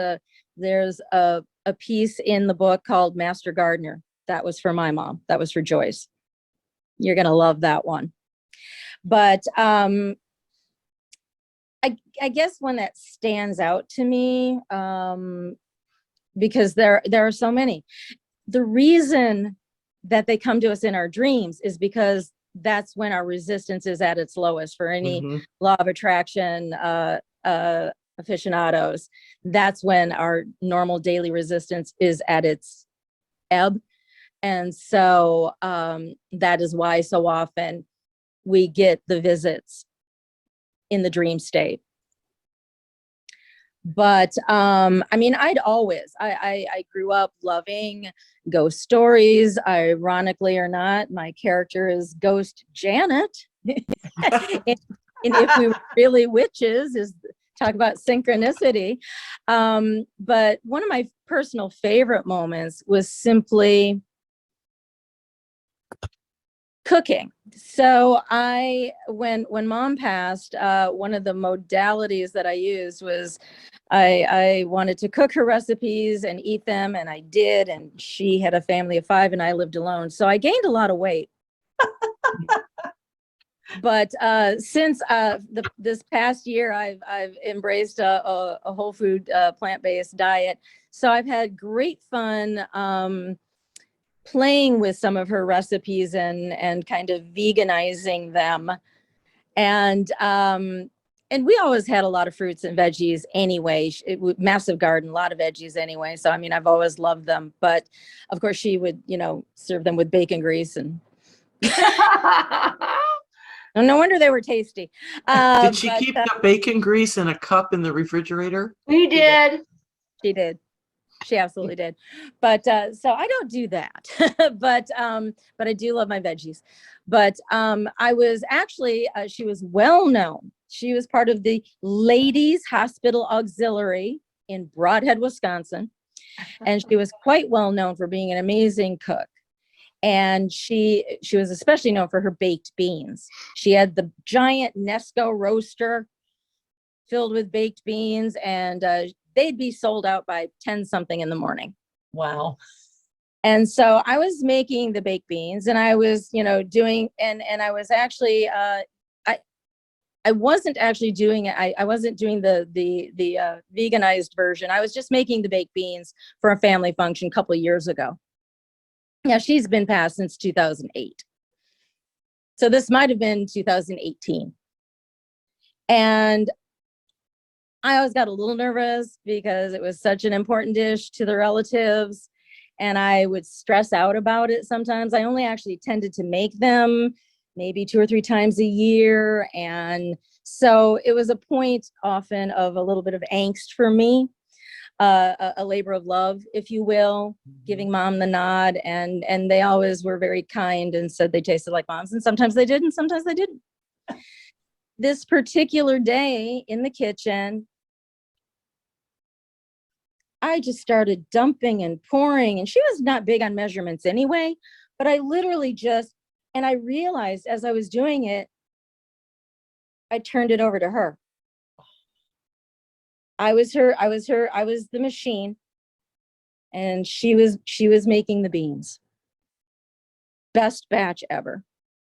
a piece in the book called Master Gardener. That was for my mom. That was for Joyce. You're going to love that one. But I guess one that stands out to me, because there are so many. The reason that they come to us in our dreams is because that's when our resistance is at its lowest for any law of attraction aficionados. That's when our normal daily resistance is at its ebb. And so that is why so often we get the visits in the dream state. But I mean, I grew up loving ghost stories. Ironically or not, my character is Ghost Janet. and if we were really witches, is talk about synchronicity. But one of my personal favorite moments was simply cooking. So when mom passed, one of the modalities that I used was I wanted to cook her recipes and eat them, and I did. And she had a family of 5 and I lived alone. So I gained a lot of weight. But since this past year, I've embraced a whole food plant-based diet. So I've had great fun playing with some of her recipes and kind of veganizing them. And we always had a lot of fruits and veggies anyway. Massive garden, a lot of veggies anyway. So, I mean, I've always loved them. But of course, she would, serve them with bacon grease. And no wonder they were tasty. Did she keep the bacon grease in a cup in the refrigerator? We did. She did. She absolutely did. But so I don't do that. but I do love my veggies. But I was actually, she was well known. She was part of the Ladies Hospital Auxiliary in Broadhead, Wisconsin. And she was quite well known for being an amazing cook. And she was especially known for her baked beans. She had the giant Nesco roaster filled with baked beans, and they'd be sold out by 10 something in the morning. Wow. And so I was making the baked beans, and I was, doing, and I was actually, I wasn't actually doing it. I wasn't doing the veganized version. I was just making the baked beans for a family function a couple of years ago. Now she's been passed since 2008. So this might've been 2018. And I always got a little nervous because it was such an important dish to the relatives, and I would stress out about it sometimes. I only actually tended to make them maybe 2 or 3 times a year. And so it was a point often of a little bit of angst for me, a labor of love, if you will, giving mom the nod. And they always were very kind and said they tasted like mom's, and sometimes they did and sometimes they didn't. This particular day in the kitchen, I just started dumping and pouring, and she was not big on measurements anyway, but I literally and I realized as I was doing it, I turned it over to her. I was the machine, and she was making the beans. Best batch ever.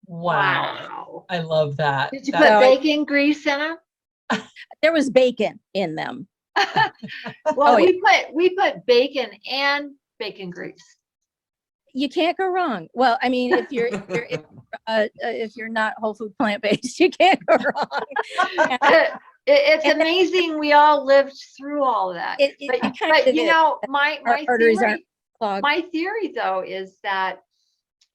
Wow. I love that. Did you put bacon grease in them? There was bacon in them. Well, we put bacon and bacon grease. You can't go wrong. Well, I mean, if you're not whole food plant-based, you can't go wrong. It's amazing we all lived through all of that. My theory though is that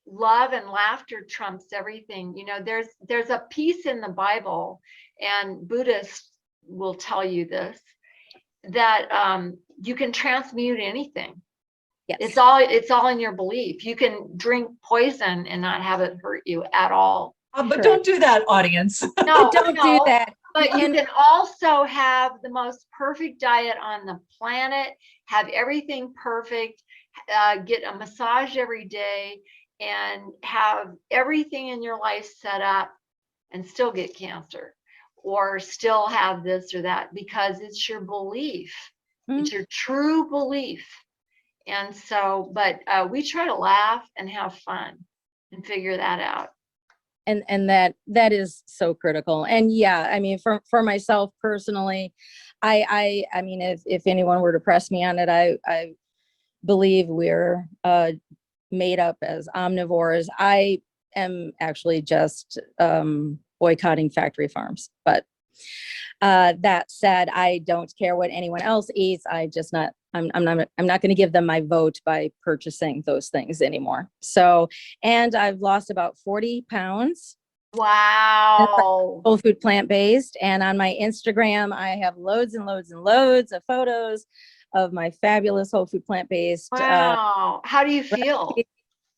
love and laughter trumps everything. There's a piece in the Bible, and Buddhists will tell you this, that you can transmute anything. Yes. It's all in your belief. You can drink poison and not have it hurt you at all. But Sure. don't do that, audience. No, Don't do no. that. But you And can also have the most perfect diet on the planet, have everything perfect, get a massage every day, and have everything in your life set up and still get cancer or still have this or that because it's your belief. It's your true belief. And so, but we try to laugh and have fun and figure that out. and that is so critical. And yeah, I mean, for myself personally, I mean, if anyone were to press me on it, I believe we're made up as omnivores. I am actually just boycotting factory farms, but that said, I don't care what anyone else eats. I'm not going to give them my vote by purchasing those things anymore. So, and I've lost about 40 pounds. Wow. Whole food plant-based. And on my Instagram, I have loads and loads and loads of photos of my fabulous whole food plant-based. Wow. How do you feel?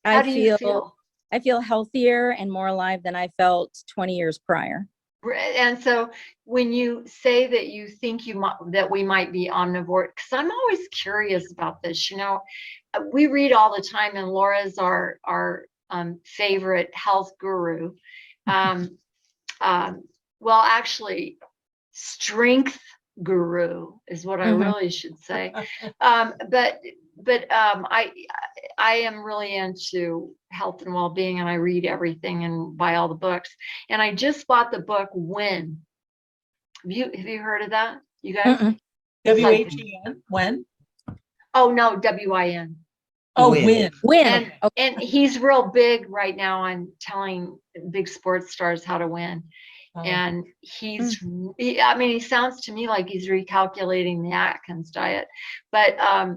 How do you feel? I feel healthier and more alive than I felt 20 years prior. And so when you say that you think that we might be omnivore, because I'm always curious about this, we read all the time, and Laura's our favorite health guru. Well, actually, strength guru is what I really should say. But I am really into health and well-being, and I read everything and buy all the books. And I just bought the book When. Have you heard of that, you guys? WHEN, when? Oh no, WIN. Oh, When. when. And he's real big right now on telling big sports stars how to win. And I mean, he sounds to me like he's recalculating the Atkins diet, but I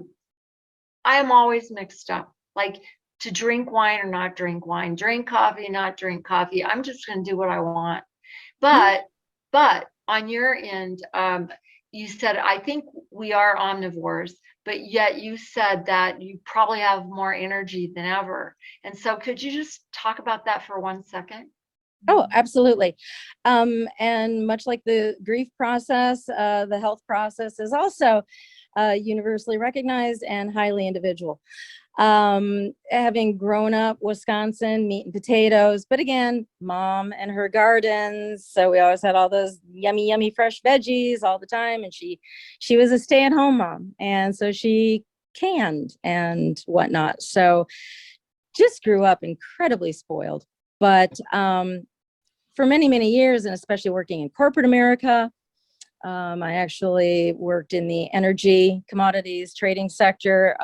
am always mixed up, like to drink wine or not drink wine, drink coffee, not drink coffee. I'm just going to do what I want. But on your end, you said, I think we are omnivores, but yet you said that you probably have more energy than ever. And so could you just talk about that for 1 second? Oh, absolutely. And much like the grief process, the health process is also universally recognized and highly individual. Having grown up Wisconsin, meat and potatoes, but again, mom and her gardens. So we always had all those yummy, yummy fresh veggies all the time. And she was a stay-at-home mom. And so she canned and whatnot. So just grew up incredibly spoiled. But for many, many years, and especially working in corporate America, I actually worked in the energy commodities trading sector,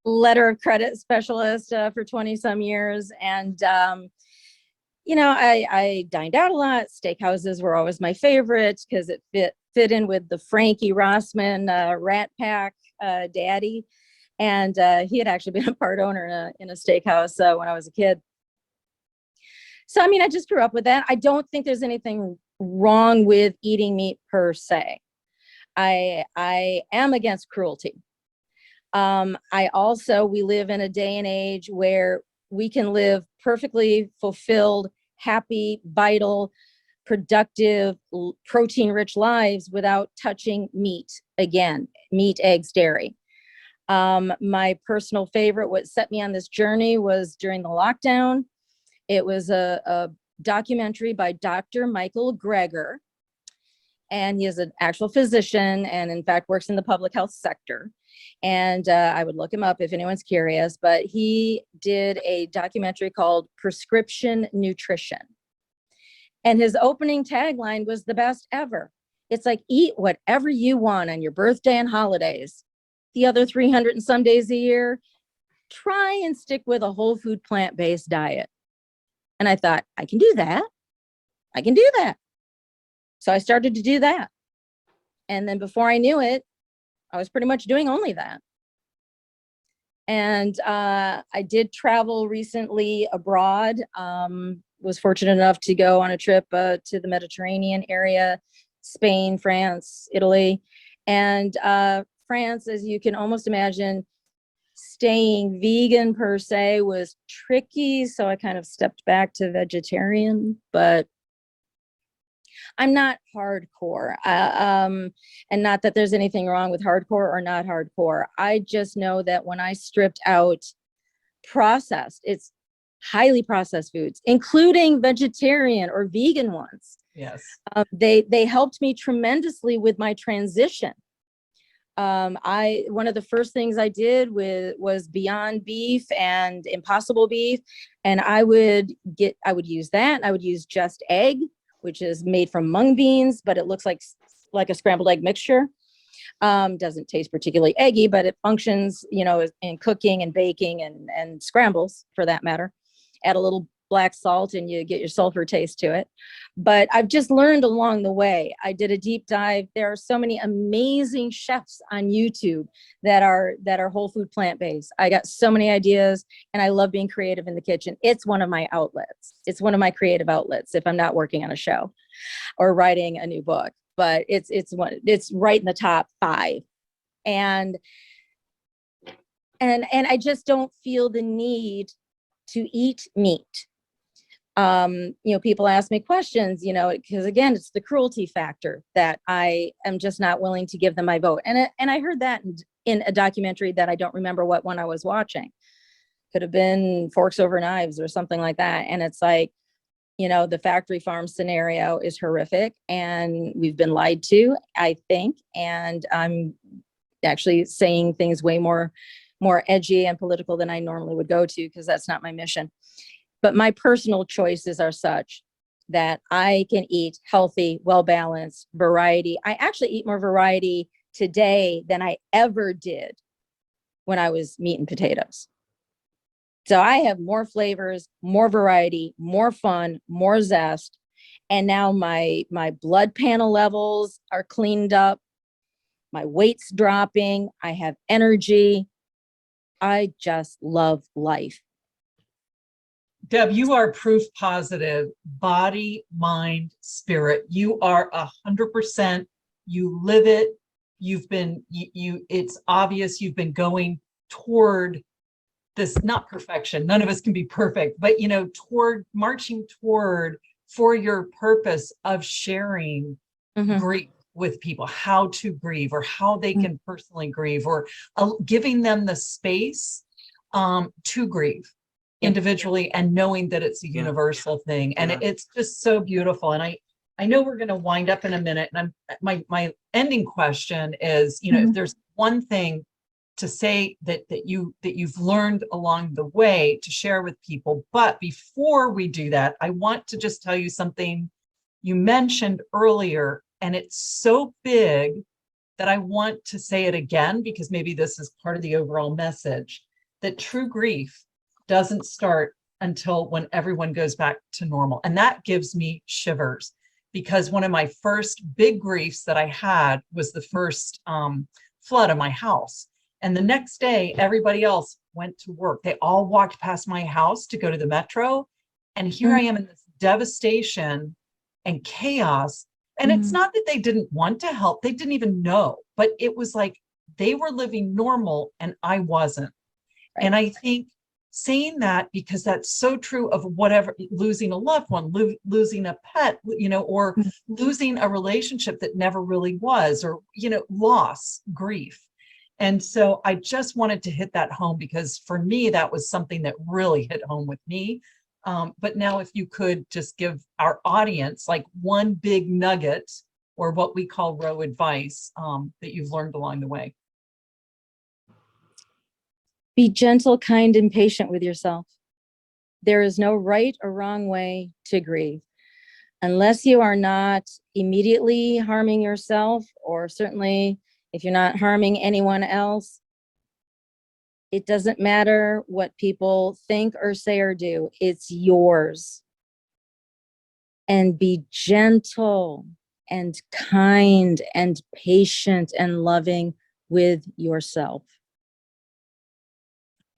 letter of credit specialist for 20 some years. And, I dined out a lot. Steakhouses were always my favorite because it fit in with the Frankie Rossman Rat Pack daddy. And he had actually been a part owner in a steakhouse when I was a kid. So, I mean, I just grew up with that. I don't think there's anything wrong with eating meat per se. I am against cruelty. We live in a day and age where we can live perfectly fulfilled, happy, vital, productive, protein-rich lives without touching meat again, meat, eggs, dairy. My personal favorite, what set me on this journey was during the lockdown. It was a documentary by Dr. Michael Greger, and he is an actual physician and in fact works in the public health sector. And I would look him up if anyone's curious, but he did a documentary called Prescription Nutrition. And his opening tagline was the best ever. It's like, eat whatever you want on your birthday and holidays. The other 300 and some days a year, try and stick with a whole food plant-based diet. And I thought, I can do that. I can do that. So I started to do that. And then before I knew it, I was pretty much doing only that. And I did travel recently abroad. Was fortunate enough to go on a trip to the Mediterranean area, Spain, France, Italy. And France, as you can almost imagine, staying vegan per se was tricky. So I kind of stepped back to vegetarian, but I'm not hardcore. And not that there's anything wrong with hardcore or not hardcore. I just know that when I stripped out processed, it's highly processed foods, including vegetarian or vegan ones. Yes. They helped me tremendously with my transition. One of the first things I did was Beyond Beef and Impossible Beef, and I would use that. I would use Just Egg, which is made from mung beans, but it looks like a scrambled egg mixture. Doesn't taste particularly eggy, but it functions, in cooking and baking and scrambles for that matter. Add a little black salt and you get your sulfur taste to it. But I've just learned along the way. I did a deep dive. There are so many amazing chefs on YouTube that are whole food plant-based. I got so many ideas and I love being creative in the kitchen. It's one of my outlets. It's one of my creative outlets if I'm not working on a show or writing a new book. But it's right in the top 5. And I just don't feel the need to eat meat. People ask me questions, because again, it's the cruelty factor that I am just not willing to give them my vote. And I heard that in a documentary that I don't remember what one I was watching. Could have been Forks Over Knives or something like that. And it's like, the factory farm scenario is horrific and we've been lied to, I think. And I'm actually saying things way more edgy and political than I normally would go to, because that's not my mission. But my personal choices are such that I can eat healthy, well-balanced variety. I actually eat more variety today than I ever did when I was meat and potatoes. So I have more flavors, more variety, more fun, more zest. And now my blood panel levels are cleaned up. My weight's dropping. I have energy. I just love life. Deb, you are proof positive, body, mind, spirit. You are 100%. You live it. You've been, it's obvious you've been going toward this, not perfection. None of us can be perfect, but, marching toward for your purpose of sharing grief with people, how to grieve or how they can personally grieve, or giving them the space to grieve individually and knowing that it's a universal thing. And it's just so beautiful. And I know we're going to wind up in a minute. And my ending question is, if there's one thing to say that you've learned along the way to share with people. But before we do that, I want to just tell you something you mentioned earlier, and it's so big that I want to say it again, because maybe this is part of the overall message, that true grief doesn't start until when everyone goes back to normal. And that gives me shivers, because one of my first big griefs that I had was the first flood of my house. And the next day, everybody else went to work. They all walked past my house to go to the metro. And here I am in this devastation and chaos. And it's not that they didn't want to help. They didn't even know. But it was like they were living normal and I wasn't. Right. And I think saying that, because that's so true of whatever, losing a loved one, losing a pet, or losing a relationship that never really was, or, loss, grief. And so I just wanted to hit that home, because for me, that was something that really hit home with me. But now if you could just give our audience like one big nugget, or what we call row advice, that you've learned along the way. Be gentle, kind, and patient with yourself. There is no right or wrong way to grieve. Unless you are not immediately harming yourself, or certainly if you're not harming anyone else, it doesn't matter what people think or say or do. It's yours. And be gentle and kind and patient and loving with yourself.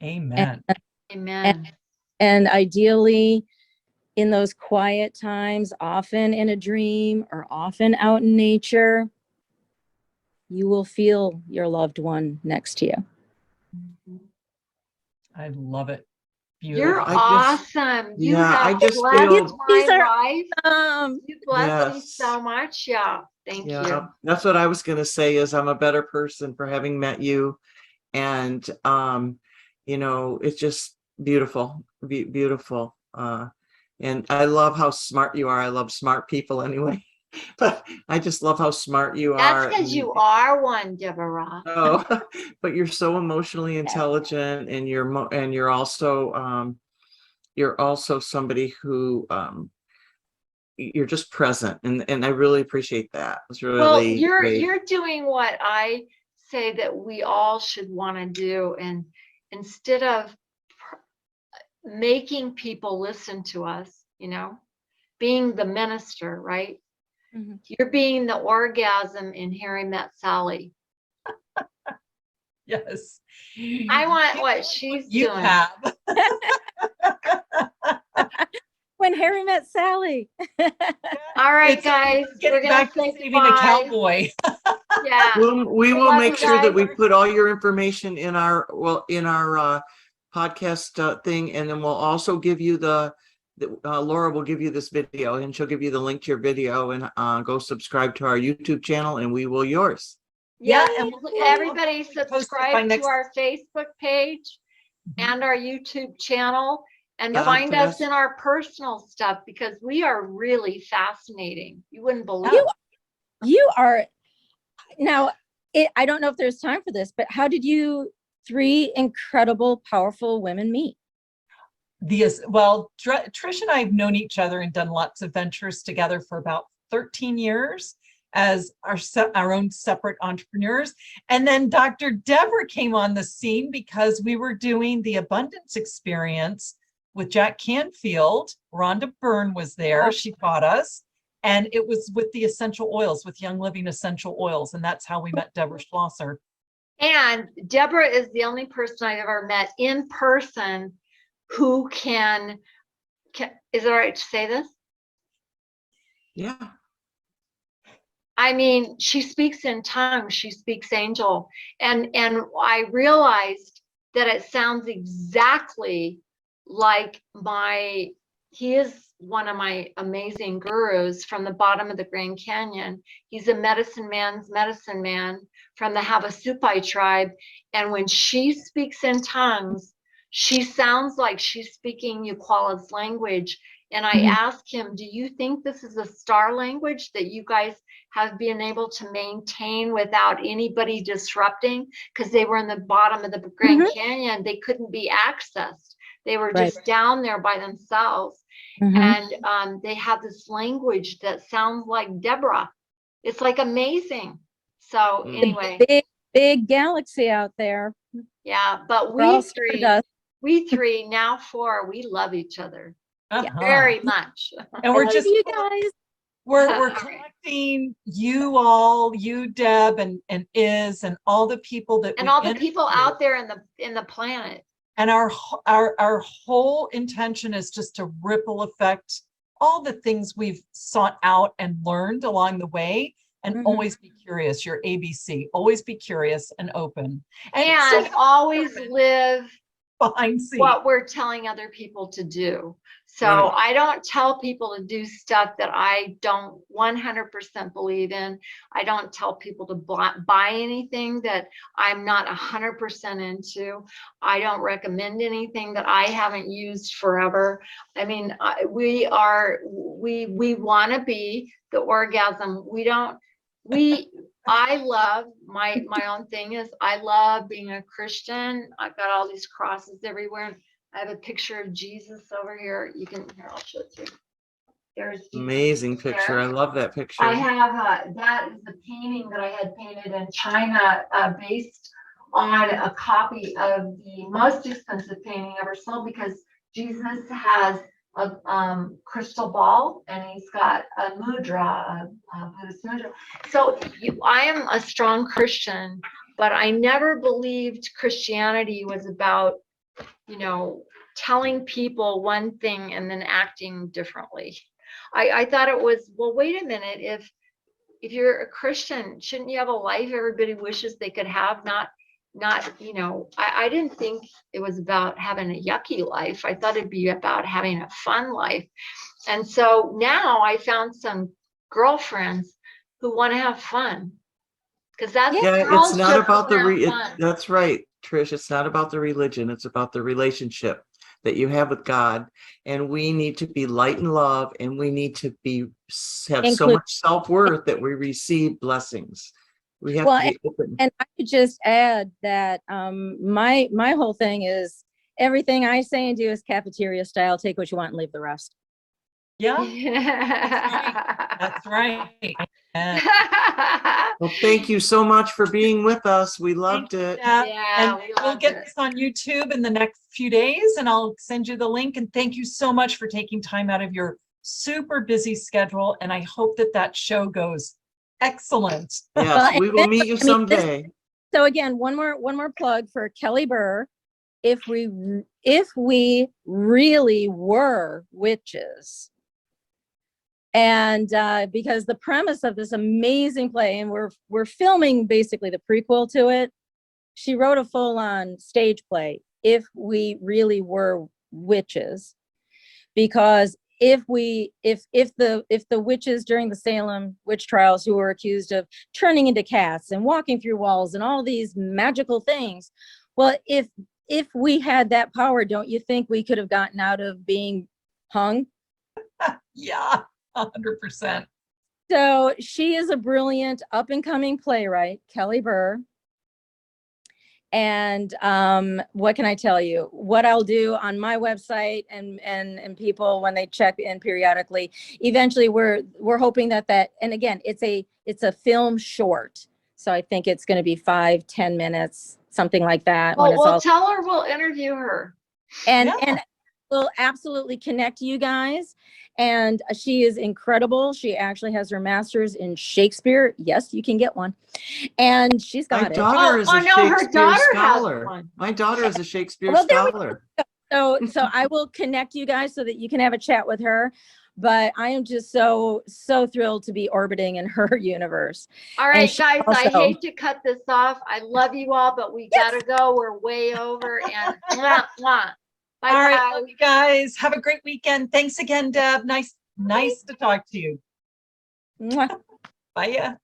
Amen. Amen. And ideally, in those quiet times, often in a dream or often out in nature, you will feel your loved one next to you. I love it. You're Beautiful. awesome. You yeah, I have just blessed feel, These my are life. You blessed me yes. so much. Yeah. Thank Yeah, you. that's what I was gonna say is I'm a better person for having met you. And it's just beautiful, beautiful. And I love how smart you are. I love smart people anyway. But I just love how smart you That's are. because you are one, Deborah. Oh, but you're so emotionally intelligent, and you're also somebody who you're just present, and I really appreciate that. It's Well, really great. you're doing what I say that we all should want to do, and instead of making people listen to us, being the minister, right? Mhm. You're being the orgasm in Harry Met Sally. Yes. I want what she's You doing. have. When Harry Met Sally. All right, It's guys, we're getting gonna back to say saving a goodbye. cowboy. Yeah. We I will love make you sure that guys. we put all your information in our podcast thing, and then we'll also give you Laura will give you this video, and she'll give you the link to your video, and go subscribe to our YouTube channel, and we will yours. Yeah, Yeah, and and everybody post it by subscribe to next- our Facebook page and our YouTube channel, and find us Podcast. in our personal stuff, because we are really fascinating. You wouldn't believe You it. You are now. I don't know if there's time for this, but how did you three incredible, powerful women meet? Trish and I have known each other and done lots of ventures together for about 13 years as our own separate entrepreneurs. And then Dr. Deborah came on the scene because we were doing the abundance experience with Jack Canfield. Rhonda Byrne was there. She taught us. And it was with the essential oils, with Young Living essential oils. And that's how we met Deborah Schlosser. And Deborah is the only person I've ever met in person who can is it all right to say this? Yeah. I mean, she speaks in tongues, she speaks angel. And I realized that it sounds exactly like he is one of my amazing gurus from the bottom of the Grand Canyon. He's a medicine man's medicine man from the Havasupai tribe. And when she speaks in tongues, she sounds like she's speaking Yuquala's language. And I asked him, do you think this is a star language that you guys have been able to maintain without anybody disrupting? Because they were in the bottom of the Grand Canyon. They couldn't be accessed. They were just down there by themselves. And they have this language that sounds like Deborah. It's like amazing. So anyway. Big galaxy out there. Yeah, but we three, now four, we love each other. Very much. And we're just you guys. We're collecting you, Deb, and Iz, and all the people that and all the people out there in the planet. And our whole intention is just to ripple effect all the things we've sought out and learned along the way, and always be curious. Your ABC, always be curious and open, and always live behind scenes what we're telling other people to do. So I don't tell people to do stuff that I don't 100% believe in. I don't tell people to buy anything that I'm not 100% into. I don't recommend anything that I haven't used forever. I mean, we want to be the orgasm. I love my own thing is I love being a Christian. I've got all these crosses everywhere. I have a picture of Jesus over here. Here, I'll show it to you. There's Jesus amazing picture. there. I love that picture. I have that is the painting that I had painted in China, based on a copy of the most expensive painting ever sold, because Jesus has a crystal ball and he's got a mudra, a Buddhist mudra. So I am a strong Christian, but I never believed Christianity was about, telling people one thing and then acting differently. I thought it was, well, wait a minute, if you're a Christian, shouldn't you have a life everybody wishes they could have? Not, I didn't think it was about having a yucky life. I thought it'd be about having a fun life. And so now I found some girlfriends who want to have fun. Because that's Yeah, girls it's not just about the wanna have fun. that's right, Trish. It's not about the religion. It's about the relationship that you have with God. And we need to be light and love, and we need to have so Include. much self-worth that we receive blessings. We have Well, to be open. And I could just add that my whole thing is everything I say and do is cafeteria style. Take what you want and leave the rest. Yeah, that's right. And Well, thank you so much for being with us. We loved it. Deb. Yeah, And we we'll loved get it. this on YouTube in the next few days, and I'll send you the link. And thank you so much for taking time out of your super busy schedule. And I hope that show goes excellent. Yes, we will meet you someday. So again, one more plug for Kelly Burr. If we really were witches, and because the premise of this amazing play, and we're filming basically the prequel to it, she wrote a full-on stage play, If We Really Were Witches, because if the witches during the Salem witch trials who were accused of turning into cats and walking through walls and all these magical things, well, if we had that power, don't you think we could have gotten out of being hung? Yeah, 100%. So she is a brilliant up and coming playwright, Kelly Burr. And what can I tell you? What I'll do on my website and people when they check in periodically, eventually we're hoping that and again, it's a film short. So I think it's going to be 5-10 minutes, something like that. Well, when it's we'll all tell her we'll interview her. and Yeah. and we'll absolutely connect you guys. And she is incredible. She actually has her master's in Shakespeare. Yes, you can get one. And she's My got it. daughter is a no, her Shakespeare daughter has scholar. one. My daughter is a Shakespeare Well, there we scholar. So I will connect you guys so that you can have a chat with her. But I am just so thrilled to be orbiting in her universe. All right, she guys, I also- hate to cut this off. I love you all, but we gotta go. We're way over. And mwah, mwah. Bye, All right, guys. love you guys. Have a great weekend. Thanks again, Deb. Nice to talk to you. Mwah. Bye.